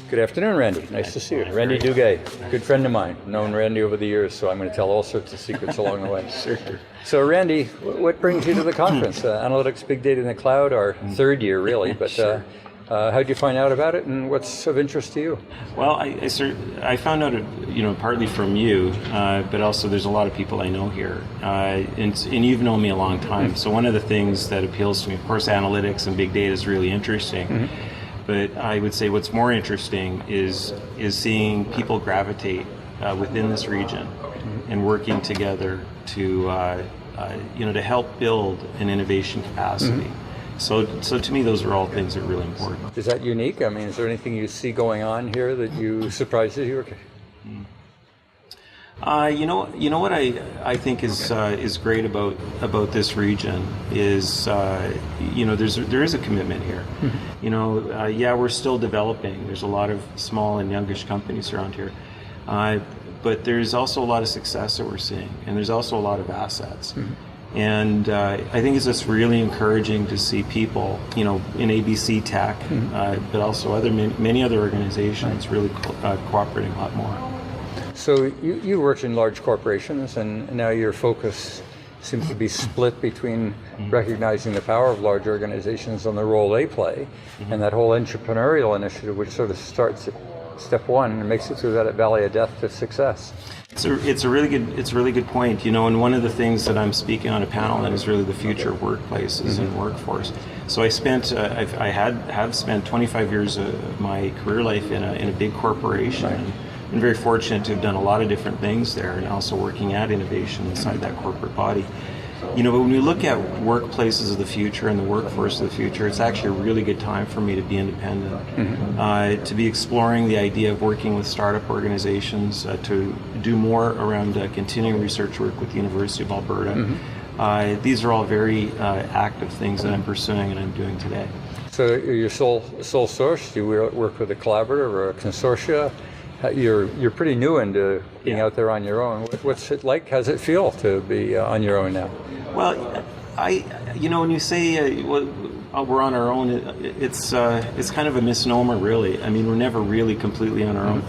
Good afternoon, Randy. Nice to see you. Randy Duguay, good friend of mine. Known Randy over the years, so I'm going to tell all sorts of secrets along the way. Sure. So, Randy, what brings you to the conference? Analytics, Big Data in the Cloud, our third year, really. But Sure. how did you find out about it, and what's of interest to you? Well, I found out, partly from you, but also there's a lot of people I know here, and you've known me a long time. So one of the things that appeals to me, of course, analytics and big data is really interesting. But I would say what's more interesting is seeing people gravitate within this region and working together to to help build an innovation capacity. So to me, those are all things that are really important. Is that unique? I mean, is there anything you see going on here that surprises you? You know what I think is great about this region is there is a commitment here. We're still developing. There's a lot of small and youngish companies around here, but there's also a lot of success that we're seeing, and there's also a lot of assets. And I think it's just really encouraging to see people, in ABC Tech, but also many other organizations really cooperating a lot more. So you worked in large corporations, and now your focus seems to be split between recognizing the power of large organizations and the role they play, and that whole entrepreneurial initiative, which sort of starts at step one and makes it through that valley of death to success. It's a really good point. And one of the things that I'm speaking on a panel on is really the future of workplaces and workforce. So I have spent 25 years of my career life in a big corporation. Right. Been very fortunate to have done a lot of different things there, and also working at innovation inside that corporate body. But when we look at workplaces of the future and the workforce of the future, it's actually a really good time for me to be independent, to be exploring the idea of working with startup organizations, to do more around continuing research work with the University of Alberta. These are all very active things that I'm pursuing and I'm doing today. So you're sole source? Do you work with a collaborative or a consortia? You're pretty new into being out there on your own. What's it like? How does it feel to be on your own now? Well, when you say we're on our own, it's kind of a misnomer, really. I mean, we're never really completely on our own.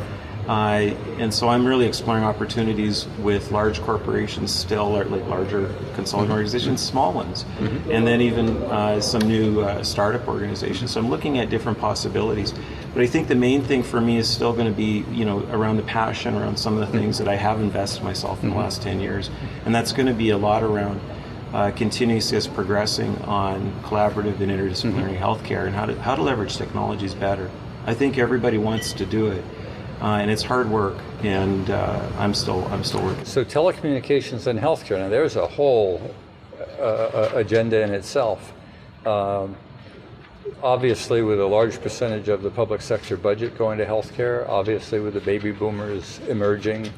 And so I'm really exploring opportunities with large corporations still, like larger consulting organizations, small ones, and then even some new startup organizations. So I'm looking at different possibilities. But I think the main thing for me is still going to be, around the passion, around some of the things that I have invested myself in the last 10 years. And that's going to be a lot around continuously progressing on collaborative and interdisciplinary healthcare and how to leverage technologies better. I think everybody wants to do it. And it's hard work, and I'm still working. So telecommunications and healthcare, now there's a whole agenda in itself. Obviously, with a large percentage of the public sector budget going to healthcare, obviously with the baby boomers emerging,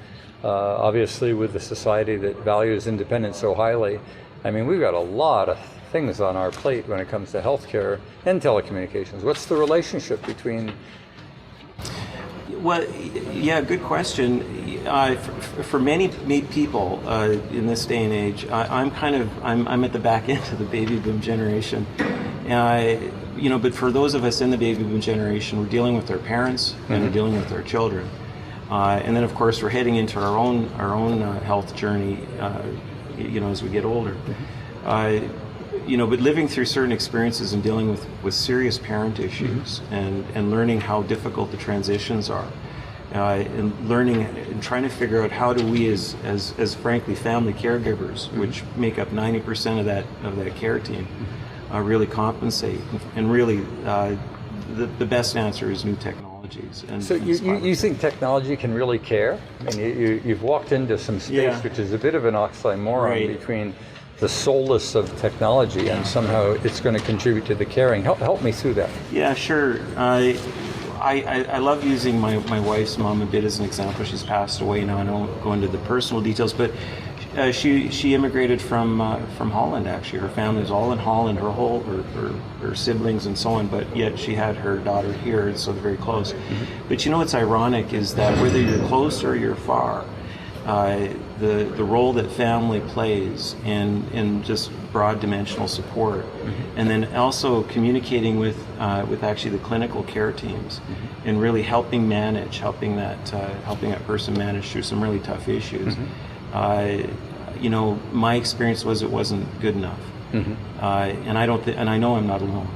obviously with the society that values independence so highly. I mean, we've got a lot of things on our plate when it comes to healthcare and telecommunications. What's the relationship between? Well, yeah, good question. For many people in this day and age, I'm at the back end of the baby boom generation. But for those of us in the baby boom generation, we're dealing with our parents and we're dealing with our children, and then of course we're heading into our own health journey, as we get older. But living through certain experiences and dealing with serious parent issues and learning how difficult the transitions are, and learning and trying to figure out how do we as frankly family caregivers, which make up 90% of that care team, really compensate. And really the best answer is new technologies. And so you think technology can really care? I mean, you've walked into some space which is a bit of an oxymoron between the soulless of technology and somehow it's going to contribute to the caring. Help me through that. Yeah, sure. I love using my wife's mom a bit as an example. She's passed away now. I don't go into the personal details, but she immigrated from Holland. Actually, her family is all in Holland. Her siblings and so on. But yet she had her daughter here, so they're very close. But what's ironic is that whether you're close or you're far, the role that family plays in just broad dimensional support, and then also communicating with actually the clinical care teams, and really helping that person manage through some really tough issues. My experience was it wasn't good enough, and I know I'm not alone,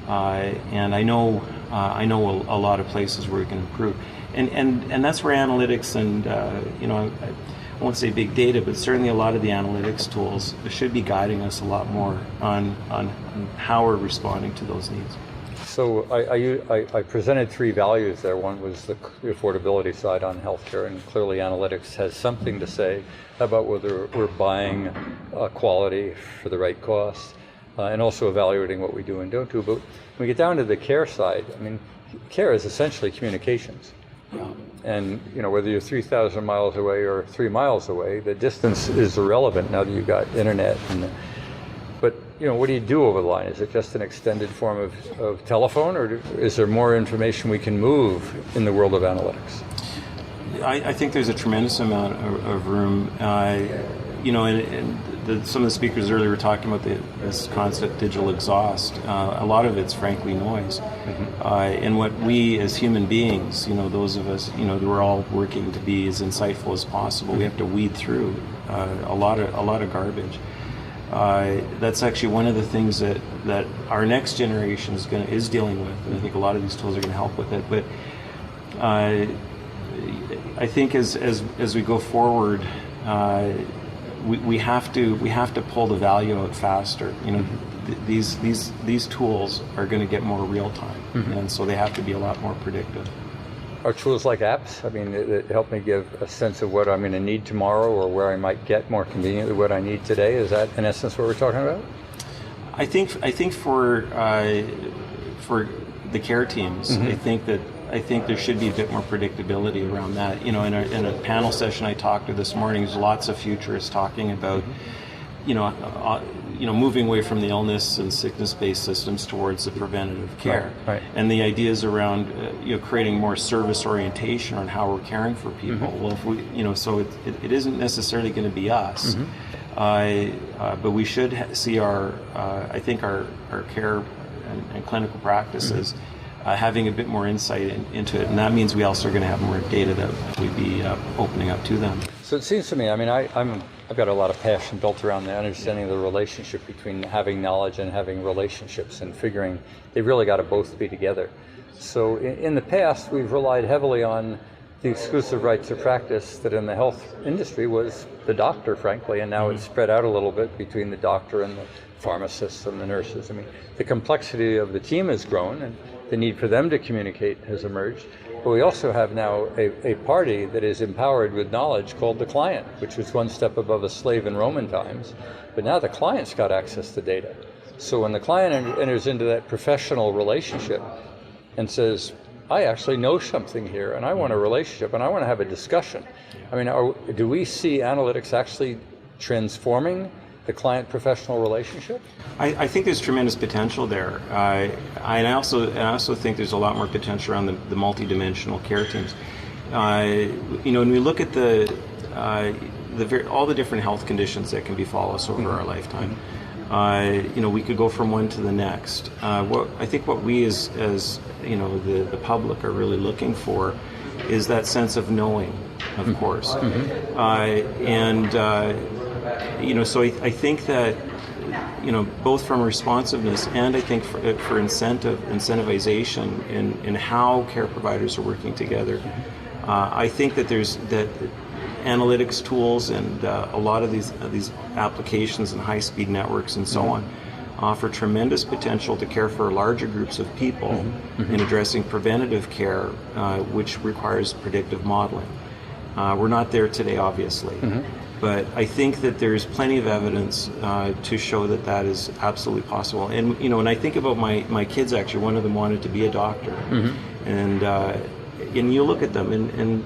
and I know a lot of places where we can improve. And that's where analytics and I won't say big data, but certainly a lot of the analytics tools should be guiding us a lot more on how we're responding to those needs. So I presented 3 values there. One was the affordability side on healthcare, and clearly analytics has something to say about whether we're buying quality for the right cost, and also evaluating what we do and don't do. But when we get down to the care side, I mean, care is essentially communications. And whether you're 3,000 miles away or 3 miles away, the distance is irrelevant now that you've got internet. But what do you do over the line? Is it just an extended form of telephone, or is there more information we can move in the world of analytics? I think there's a tremendous amount of room. Some of the speakers earlier were talking about this concept, digital exhaust. A lot of it's frankly noise. And what we as human beings, those of us, we're all working to be as insightful as possible. We have to weed through a lot of garbage. That's actually one of the things that our next generation is dealing with, and I think a lot of these tools are going to help with it. But I think as we go forward, we have to pull the value out faster. These tools are going to get more real time, and so they have to be a lot more predictive. Are tools like apps, I mean, that help me give a sense of what I'm going to need tomorrow, or where I might get more conveniently what I need today? Is that in essence what we're talking about? I think for the care teams, I think there should be a bit more predictability around that. In a panel session I talked to this morning, there's lots of futurists talking about, moving away from the illness and sickness-based systems towards the preventative care. Right. And the ideas around, creating more service orientation on how we're caring for people. Well, if we, so it isn't necessarily going to be us, but we should see our care and clinical practices having a bit more insight into it, and that means we also are going to have more data that we'd be opening up to them. So it seems to me, I mean, I've got a lot of passion built around the understanding of the relationship between having knowledge and having relationships, and figuring they really got to both be together. So in the past, we've relied heavily on the exclusive rights of practice that in the health industry was the doctor, frankly, and now it's spread out a little bit between the doctor and the pharmacists and the nurses. I mean, the complexity of the team has grown, and the need for them to communicate has emerged. But we also have now a party that is empowered with knowledge called the client, which was one step above a slave in Roman times. But now the client's got access to data. So when the client enters into that professional relationship and says, I actually know something here, and I want a relationship, and I want to have a discussion. I mean, do we see analytics actually transforming the client-professional relationship? I think there's tremendous potential there. I also think there's a lot more potential around the multidimensional care teams. When we look at all the different health conditions that can befall us over our lifetime, we could go from one to the next. I think what we as the public are really looking for is that sense of knowing, of course, so I think that, both from responsiveness and I think for incentivization in how care providers are working together, I think that that analytics tools and a lot of these applications and high-speed networks and so on offer tremendous potential to care for larger groups of people in addressing preventative care, which requires predictive modeling. We're not there today, obviously. But I think that there's plenty of evidence to show that is absolutely possible. And when I think about my kids, actually, one of them wanted to be a doctor, and you look at them, and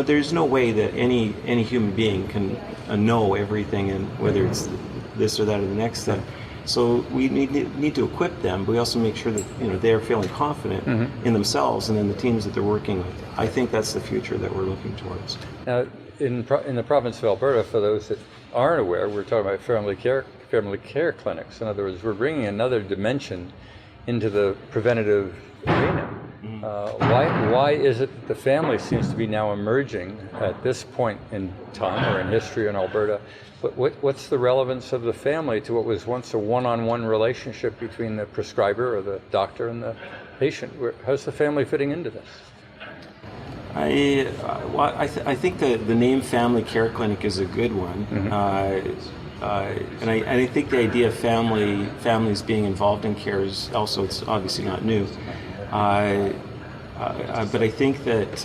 there's no way that any human being can know everything, and whether it's this or that or the next thing. So we need to equip them, but we also make sure that they're feeling confident in themselves and in the teams that they're working with. I think that's the future that we're looking towards. Now, in the province of Alberta, for those that aren't aware, we're talking about family care clinics. In other words, we're bringing another dimension into the preventative arena. Why is it that the family seems to be now emerging at this point in time or in history in Alberta? What's the relevance of the family to what was once a one-on-one relationship between the prescriber or the doctor and the patient? How's the family fitting into this? I think the name Family Care Clinic is a good one. And I think the idea of families being involved in care is also, it's obviously not new. But I think that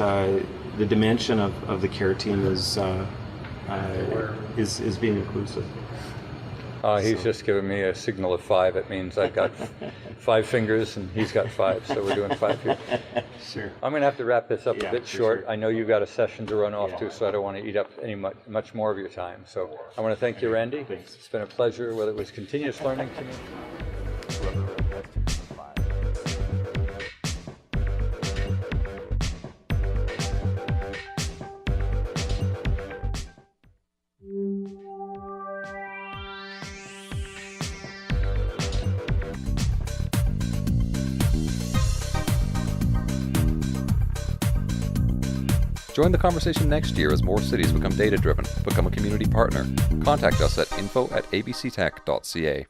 the dimension of the care team is being inclusive. He's just given me a signal of 5. It means I've got 5 fingers and he's got 5, so we're doing 5 here. Sure. I'm going to have to wrap this up a bit short. Sure. I know you've got a session to run off to, so I don't want to eat up much more of your time. So I want to thank you, Randy. Thanks. It's been a pleasure, whether it was continuous learning to me. Join the conversation next year as more cities become data-driven. Become a community partner. Contact us at info@abctech.ca.